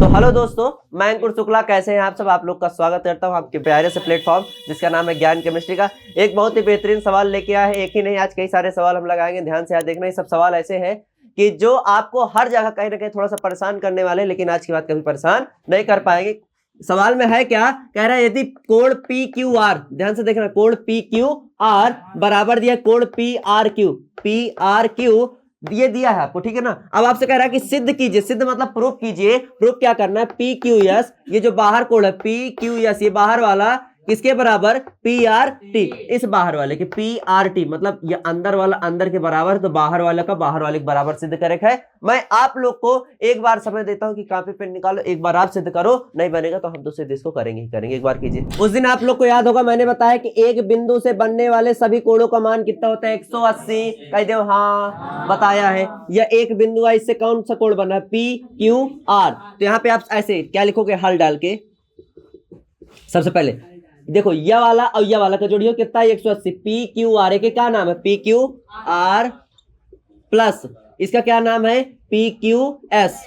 तो हेलो दोस्तों, मैं अंकुर शुक्ला। कैसे हैं आप सब? आप लोग का स्वागत करता हूं आपके प्यारे से प्लेटफॉर्म जिसका नाम है ज्ञान केमिस्ट्री का। एक बहुत ही बेहतरीन सवाल लेके आए हैं। एक ही नहीं, आज कई सारे सवाल हम लगाएंगे। ध्यान से आज देखना, ये सब सवाल ऐसे हैं कि जो आपको हर जगह कहीं ना कहीं थोड़ा सा परेशान करने वाले, लेकिन आज की बात कभी परेशान नहीं कर पाएंगे। सवाल में है क्या, कह रहा है यदि कोण पी क्यू आर, ध्यान से देखना, कोण पी क्यू आर बराबर दिया कोण पी आर क्यू ये दिया है आपको, ठीक है ना। अब आपसे कह रहा है कि सिद्ध कीजिए, सिद्ध मतलब प्रूफ कीजिए। प्रूफ क्या करना है, पी क्यू एस, ये जो बाहर कोण है पी क्यू एस, ये बाहर वाला किसके बराबर, पी आर टी, इस बाहर वाले के पी आर टी, मतलब ये अंदर वाला अंदर के बराबर, तो बाहर वाले का बाहर वाले के बराबर सिद्ध करे है। मैं आप लोग को एक बार समय देता हूं कि कॉपी पेन निकालो, एक बार आप सिद्ध करो, नहीं बनेगा तो हम दूसरे इसको करेंगे ही करेंगे। एक बार कीजिए। उस दिन आप लोग को याद होगा, मैंने बताया कि एक बिंदु से बनने वाले सभी कोणों का मान कितना होता है, 180। कह दो हाँ, बताया है। यह एक बिंदु है, इससे कौन सा कोण बना है, पी क्यू आर। तो यहाँ पे आप ऐसे क्या लिखोगे, हल डाल के सबसे पहले देखो यह वाला और यह वाला का जोड़ियो कितना है, 180। पी क्यू आर के क्या नाम है, पी क्यू आर प्लस इसका क्या नाम है, पी क्यू एस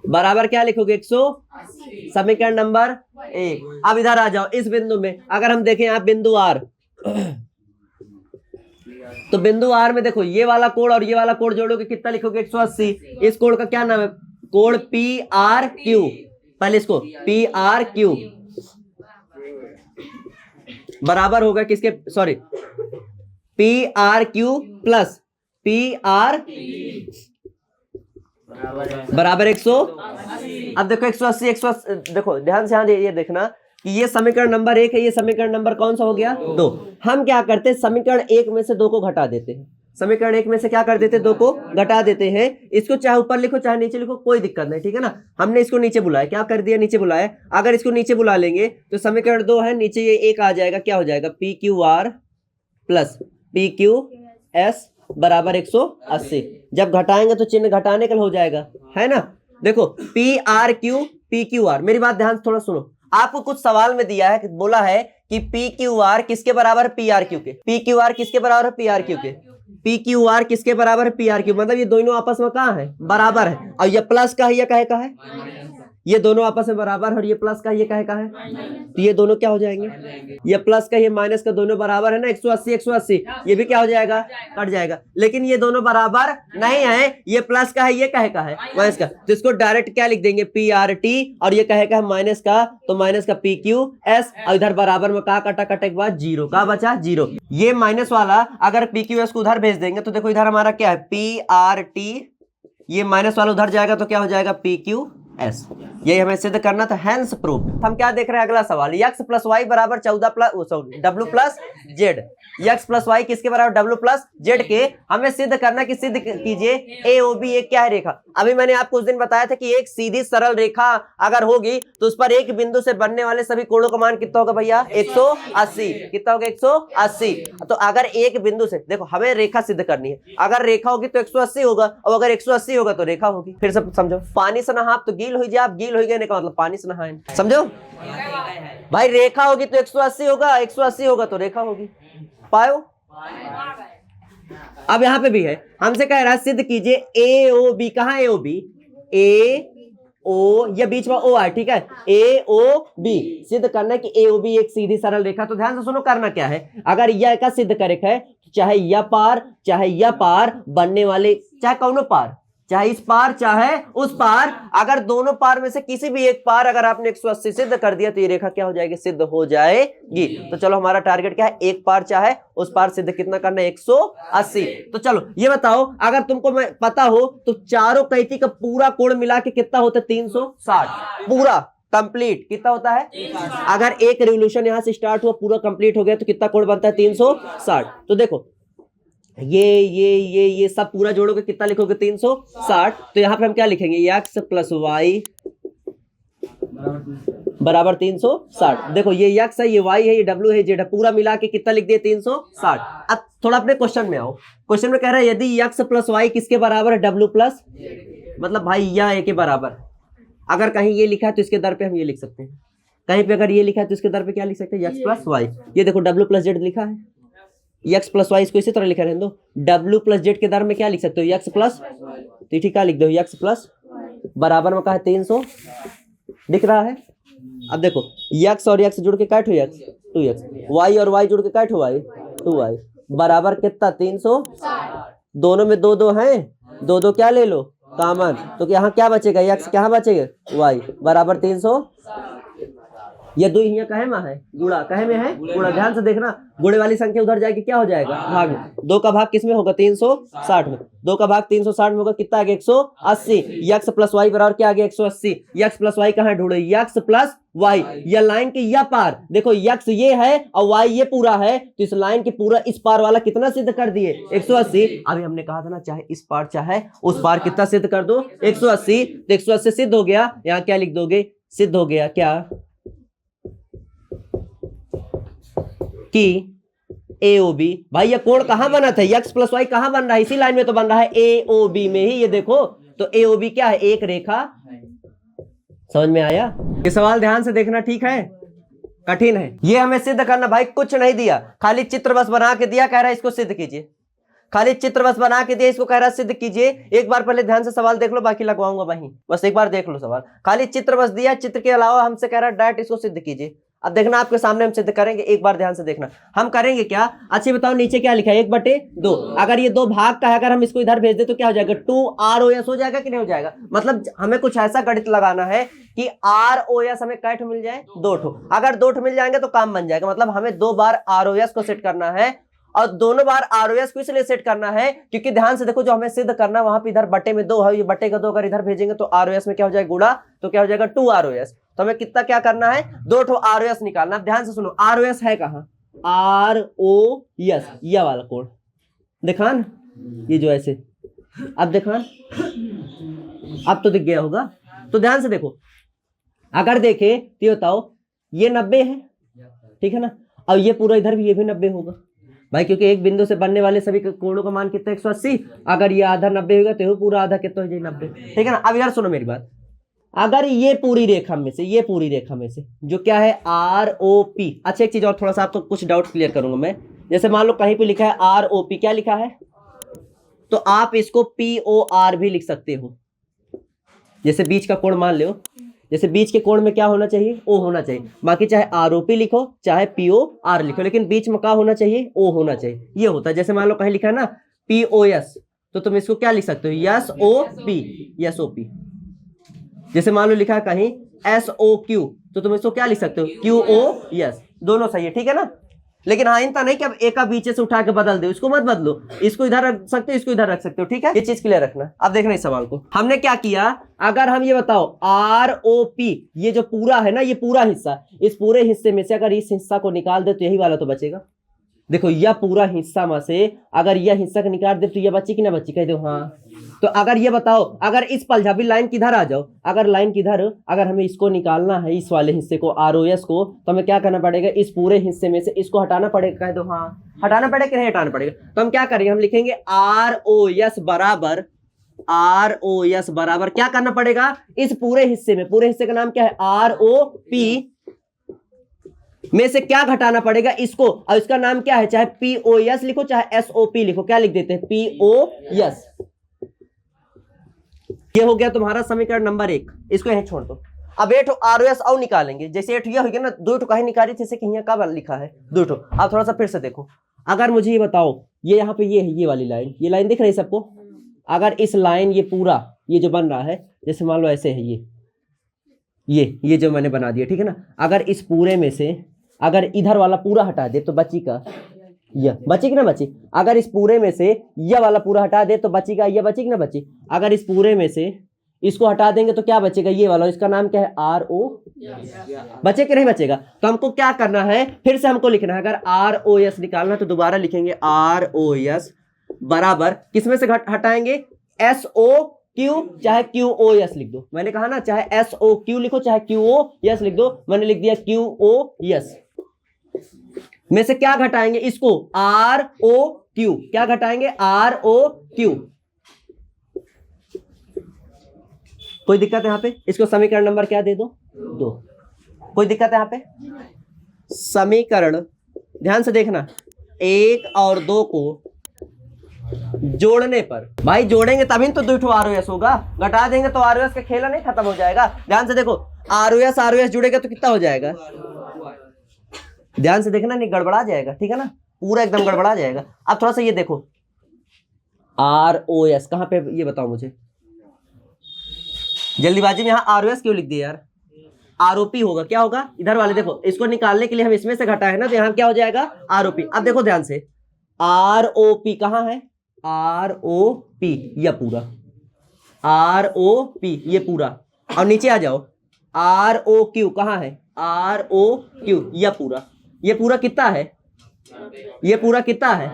बराबर क्या लिखोगे, 180। समीकरण नंबर 1। अब इधर आ जाओ, इस बिंदु में अगर हम देखें आप बिंदु आर, तो बिंदु आर में देखो ये वाला कोण और ये वाला कोण जोड़ोगे कितना लिखोगे, 180। इस कोण का क्या नाम है, कोण पी आर क्यू। पहले इसको पी आर क्यू बराबर होगा किसके, sorry, P R Q plus P R बराबर 180। अब देखो 180 देखो ध्यान से, ये देखना कि ये समीकरण नंबर 1 है, ये समीकरण नंबर कौन सा हो गया, 2। हम क्या करते हैं, समीकरण 1 में से 2 को घटा देते हैं। समीकरण 1 में से क्या कर देते हैं, 2 को घटा देते हैं। इसको चाहे ऊपर लिखो चाहे नीचे लिखो, कोई दिक्कत नहीं, ठीक है ना। हमने इसको नीचे बुलाया, क्या कर दिया, नीचे बुलाया। अगर इसको नीचे बुला लेंगे तो समीकरण 2 है, नीचे ये 1 आ जाएगा, क्या हो जाएगा, P Q R plus P Q S बराबर 180। जब घटाएंगे तो चिन्ह घटाने का हो जाएगा, है ना। देखो पी आर क्यू आर, मेरी बात ध्यान से थोड़ा सुनो। आपको कुछ सवाल में दिया है, बोला है कि पी क्यू आर किसके बराबर, पी आर क्यू के। पी क्यू आर किसके बराबर है, पी आर क्यू के। पी क्यू आर किसके बराबर है, पी आर क्यू, मतलब ये दोनों आपस में कहाँ है, बराबर है। और ये प्लस का है, ये कहे का है, ये दोनों आपस में बराबर है। और ये प्लस का ये कहे का है, तो ये दोनों क्या हो जाएंगे, ये प्लस का ये माइनस का दोनों बराबर है ना, 180 ये भी क्या हो जाएगा, कट जाएगा। लेकिन ये दोनों बराबर नहीं है, ये प्लस का है, ये कहे का है माइनस का, तो इसको डायरेक्ट क्या लिख देंगे, पी आर टी, और ये कहे का है माइनस का, तो माइनस का पी क्यू एस। और इधर बराबर में कहा कटा, कटे के बाद जीरो, का बचा जीरो। ये माइनस वाला अगर पी क्यू एस को उधर भेज देंगे तो देखो इधर हमारा क्या है, पी आर टी, ये माइनस वाला उधर जाएगा तो क्या हो जाएगा, पी क्यू एस। यही हमें सिद्ध करना था, हैंस प्रूफ। हम क्या देख रहे हैं, अगला सवाल, x प्लस वाई बराबर 14 plus W plus Z. x plus Y किसके बराबर, डब्ल्यू प्लस जेड के। हमें सिद्ध करना कि सिद्ध कीजिए ए ओ बी एक क्या है, रेखा। अभी मैंने आपको उस दिन बताया था कि एक सीधी सरल रेखा अगर होगी तो उस पर एक बिंदु से बनने वाले सभी कोणों का मान कितना होगा भैया, 180। कितना होगा, 180। तो अगर एक बिंदु से, देखो हमें रेखा सिद्ध करनी है, अगर रेखा होगी तो 180 होगा, और अगर 180 होगा तो रेखा होगी। फिर से समझो, पानी से नहा तो गील हो जाए, आप गील हो गए का मतलब पानी से नहाए, समझो भाई। रेखा होगी तो 180 होगा, 180 होगा तो रेखा होगी, पायो। अब यहां पे भी है, हमसे कह रहा है सिद्ध कीजिए ए ओ बी। कहां ए ओ बी, ए ओ, ये बीच में ओ है, ठीक है, ए ओ बी सिद्ध करना है कि ए ओ बी एक सीधी सरल रेखा। तो ध्यान से सुनो, करना क्या है, अगर यह का सिद्ध करे है, चाहे यह पार बनने वाले, चाहे कौनो पार, चाहे इस पार चाहे उस पार, अगर दोनों पार में से किसी भी एक पार अगर आपने 180 सिद्ध कर दिया तो ये रेखा क्या हो जाएगी, सिद्ध हो जाएगी। तो चलो हमारा टारगेट क्या है, एक पार चाहे उस पार सिद्ध कितना करना है, 180। तो चलो ये बताओ, अगर तुमको मैं पता हो तो चारों कैंची का पूरा कोण मिला के कितना होता है, 360 पूरा कंप्लीट कितना होता है। अगर एक रिवोल्यूशन यहां से स्टार्ट हुआ, पूरा कंप्लीट हो गया तो कितना कोण बनता है, 360। तो देखो ये सब पूरा जोड़ोगे कितना लिखोगे, 360। तो यहां पे हम क्या लिखेंगे, x प्लस वाई बराबर 360। देखो ये x है, ये y है, ये w है, z है, पूरा मिला के कितना लिख दिए, 360। अब थोड़ा अपने क्वेश्चन में आओ। क्वेश्चन में कह रहा है यदि x प्लस वाई किसके बराबर है, w प्लस, मतलब भाई यह a के बराबर। अगर कहीं ये लिखा है तो इसके दर पे हम ये लिख सकते हैं, कहीं पे अगर ये लिखा है तो इसके दर पे क्या लिख सकते हैं, x प्लस वाई। ये देखो w प्लस जेड लिखा है, एक्स प्लस वाई, इसको इसी तरह लिखा रहने दो। डब्ल्यू प्लस जेड के दर में क्या लिख सकते हो, एक्स प्लस, तो ठीक है लिख दो एक्स प्लस बराबर में कहा है 300 दिख रहा है। अब देखो x और x जुड़ के काट हो x 2x, y और y जुड़ के काट हो y 2y, बराबर कितना 360। दोनों में 2 2 हैं, 2 2 क्या ले लो कॉमन, तो यहाँ क्या बचेगा x, क्या बचेगा y, बराबर 300। ये 2 यहाँ कहे में है गुणा, कहे में है गुणा। ध्यान से देखना, गुणे वाली संख्या उधर जाएगी क्या हो जाएगा भाग में। 2 का भाग किस में होगा 360 में, 2 का भाग 360 में होगा, कितना आ गया 180। x प्लस वाई बराबर क्या आ गया 180। x प्लस वाई कहाँ ढूंढे, x प्लस वाई, या लाइन की या पार, देखो x ये है और y ये पूरा है, तो इस लाइन के पूरा इस पार वाला कितना सिद्ध कर दिए 180। अभी हमने कहा था ना चाहे इस पार चाहे उस पार कितना सिद्ध कर दो 180, तो 180 सिद्ध हो गया। यहाँ क्या लिख दोगे, सिद्ध हो गया क्या कि AOB। भाई ये कोण कहां बना था, x प्लस वाई कहां बन रहा है, इसी लाइन में तो बन रहा है AOB में ही, ये देखो तो AOB क्या है, एक रेखा। समझ में आया, ये सवाल ध्यान से देखना ठीक है, कठिन है। ये हमें सिद्ध करना, भाई कुछ नहीं दिया, खाली चित्र बस बना के दिया, कह रहा है इसको सिद्ध कीजिए, खाली चित्र बस बना के दिया, इसको कह रहा है सिद्ध कीजिए। एक बार पहले ध्यान से सवाल देख लो, बाकी लगवाऊंगा वहीं, बस एक बार देख लो सवाल, खाली चित्र बस दिया, चित्र के अलावा हमसे कह रहा है डायरेक्ट इसको सिद्ध कीजिए। अब देखना आपके सामने हम सिद्ध करेंगे, एक बार ध्यान से देखना हम करेंगे क्या। अच्छी बताओ नीचे क्या लिखा है 1/2, अगर ये 2 भाग का है, अगर हम इसको इधर भेज दे तो क्या हो जाएगा 2ROS हो जाएगा कि नहीं हो जाएगा। मतलब हमें कुछ ऐसा गणित लगाना है कि ROS हमें कै ठो मिल जाए 2 ठो, अगर 2 ठो मिल जाएंगे तो काम बन जाएगा। मतलब हमें 2 बार ROS को सेट करना है, और दोनों बार ROS को इसलिए सेट करना है क्योंकि ध्यान से देखो जो हमें सिद्ध करना है वहां पे इधर बटे में 2 है, ये बटे का 2 अगर इधर भेजेंगे तो ROS में क्या हो जाएगा गुणा, तो क्या हो जाएगा 2ROS। तो हमें कितना क्या करना है 2 ठो ROS निकालना। अब ध्यान से सुनो, ROS है कहां, ROS ये वाला कोण देखा ना, ये जो ऐसे, अब देखा अब तो दिख गया होगा। तो ध्यान से देखो, अगर देखे तो ये बताओ ये 90 है, ठीक है ना, और ये पूरा इधर भी ये भी 90 होगा भाई, क्योंकि एक बिंदु से बनने वाले सभी कोणों का मान कितना 180, अगर ये आधा 90 होगा तो पूरा आधा कितना हो जाएगा 90, ठीक है ना। अब यार सुनो मेरी बात, अगर ये पूरी रेखा में से, ये पूरी रेखा में से जो क्या है ROP, अच्छा एक चीज और थोड़ा सा आपको कुछ डाउट क्लियर करूंगा मैं, जैसे मान लो कहीं पे लिखा है ROP, क्या लिखा है, तो आप इसको POR भी लिख सकते हो। जैसे बीच का कोण मान लो, जैसे बीच के कोण में क्या होना चाहिए O होना चाहिए, बाकी चाहे ROP लिखो चाहे POR लिखो, लेकिन बीच में क्या होना चाहिए O होना चाहिए, ये होता है। जैसे मान लो कहीं लिखा है ना POS, तो तुम इसको क्या लिख सकते हो SOP। जैसे मान लो लिखा है कहीं SOQ, तो तुम इसको क्या लिख सकते हो QOS, दोनों सही है, ठीक है ना। लेकिन हाँ इनका नहीं कि अब एक बीच से उठा के बदल दो, इसको मत बदलो, इसको इधर रख सकते हो, इसको इधर रख सकते हो, ठीक है, ये चीज क्लियर रखना। अब देखना इस सवाल को हमने क्या किया, अगर हम ये बताओ ROP ये जो पूरा है ना, ये पूरा हिस्सा, इस पूरे हिस्से में से अगर इस हिस्सा को निकाल दे तो यही वाला तो बचेगा। देखो यह पूरा हिस्सा में से अगर यह हिस्सा को निकाल दे तो यह बची कि ना बची, कह दो हाँ। तो अगर ये बताओ, अगर इस पल अभी लाइन किधर आ जाओ, अगर लाइन किधर, अगर हमें इसको निकालना है इस वाले हिस्से को ROS को, तो हमें क्या करना पड़ेगा, इस पूरे हिस्से में से इसको हटाना पड़ेगा, कह दो हाँ, हटाना पड़ेगा कि नहीं हटाना पड़ेगा। तो हम क्या करेंगे, हम लिखेंगे ROS बराबर क्या करना पड़ेगा, इस पूरे हिस्से में, पूरे हिस्से का नाम क्या है ROP में से क्या घटाना पड़ेगा इसको, और इसका नाम क्या है, चाहे POS लिखो चाहे SOP लिखो, क्या लिख देते हैं POS। ये हो गया तुम्हारा समीकरण नंबर 1, इसको यहीं छोड़ दो। अब 8 ROS और निकालेंगे, जैसे 8 हो गया ना, 2 कहीं निकाली जैसे कि यहाँ का लिखा है 2। अब थोड़ा सा फिर से देखो, अगर मुझे ये बताओ, ये यहाँ पे ये है, ये वाली लाइन, ये लाइन दिख रही है सबको, अगर इस लाइन ये पूरा ये जो बन रहा है, जैसे मान लो ऐसे है ये जो मैंने बना दिया, ठीक है ना, अगर इस पूरे में से अगर इधर वाला पूरा हटा दे तो बची का यह, बची कि ना बची, अगर इस पूरे में से यह वाला पूरा हटा दे तो बची का यह, बची कि ना बची, अगर इस पूरे में से इसको हटा देंगे तो क्या बचेगा, ये वाला, इसका नाम क्या है RO, बचे कि नहीं बचेगा। तो हमको क्या करना है, फिर से हमको लिखना है, अगर ROS निकालना तो दोबारा लिखेंगे ROS बराबर किसमें से हटाएंगे, SOQ चाहे QOS लिख दो, मैंने कहा ना चाहे SOQ लिखो चाहे QOS लिख दो, मैंने लिख दिया QOS में से क्या घटाएंगे, इसको ROQ, क्या घटाएंगे ROQ। कोई दिक्कत है यहाँ पे, इसको समीकरण नंबर क्या दे दो 2, कोई दिक्कत है यहाँ पे। समीकरण ध्यान से देखना, 1 और 2 को जोड़ने पर। भाई जोड़ेंगे तभी तो 2 ROS होगा, घटा देंगे तो ROS का खेला नहीं खत्म हो जाएगा। ध्यान से देखो, ROS जुड़ेगा तो कितना हो जाएगा, ध्यान से देखना नहीं गड़बड़ा जाएगा, ठीक है ना, पूरा एकदम गड़बड़ा जाएगा। अब थोड़ा सा ये देखो, ROS कहां पे, ये बताओ मुझे, जल्दीबाजी में यहाँ ROS क्यों लिख दिया यार, ROP होगा, क्या होगा, इधर वाले देखो, इसको निकालने के लिए हम इसमें से घटा है ना, तो यहाँ क्या हो जाएगा ROP। अब देखो ध्यान से, ROP कहां है, ROP यह पूरा, ROP ये पूरा, और नीचे आ जाओ, ROQ कहां है, ROQ यह पूरा, ये पूरा कितना है, ये पूरा कितना है,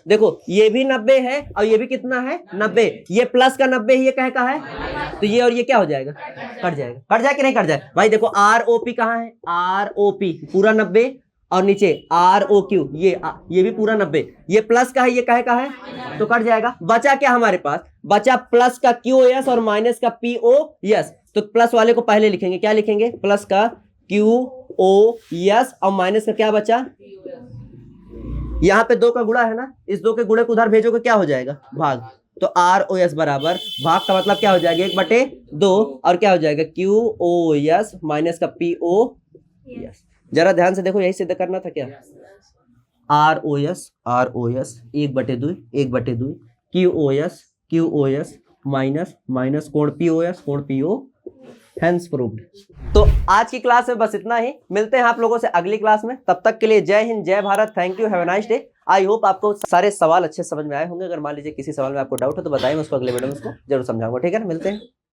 देखो ये भी 90 है और ये भी कितना है 90, ये प्लस का 90 ये कह का है, तो ये और ये क्या हो जाएगा, कट जाएगा, कट जाए कि नहीं कट जाए। भाई देखो ROP कहाँ है, ROP पूरा 90 और नीचे ROQ ये भी पूरा 90, ये प्लस का है ये कहे का है, तो कट जाएगा। बचा क्या हमारे पास, बचा प्लस का QoS और माइनस का POS। तो प्लस वाले को पहले लिखेंगे, क्या लिखेंगे, प्लस का QoS और माइनस का क्या बचा, यहाँ पे 2 का गुणा है ना, इस 2 के गुणे को उधर भेजोगे क्या हो जाएगा, भाग। तो ROS बराबर भाग का मतलब क्या हो जाएगा 1/2 और क्या हो जाएगा QoS माइनस का POS। जरा ध्यान से देखो, यही सिद्ध करना था क्या, ROS 1/2 QoS माइनस कोण PO हैंस प्रूव्ड। तो आज की क्लास में बस इतना ही, मिलते हैं आप लोगों से अगली क्लास में, तब तक के लिए जय हिंद, जय Bharat, thank you, have a nice day. I hope आपको सारे सवाल अच्छे समझ में आए होंगे, अगर मान लीजिए किसी सवाल में आपको डाउट हो तो बताइए, मैं उसको अगले वीडियो में उसको जरूर समझाऊंगा, ठीक है ना, मिलते हैं।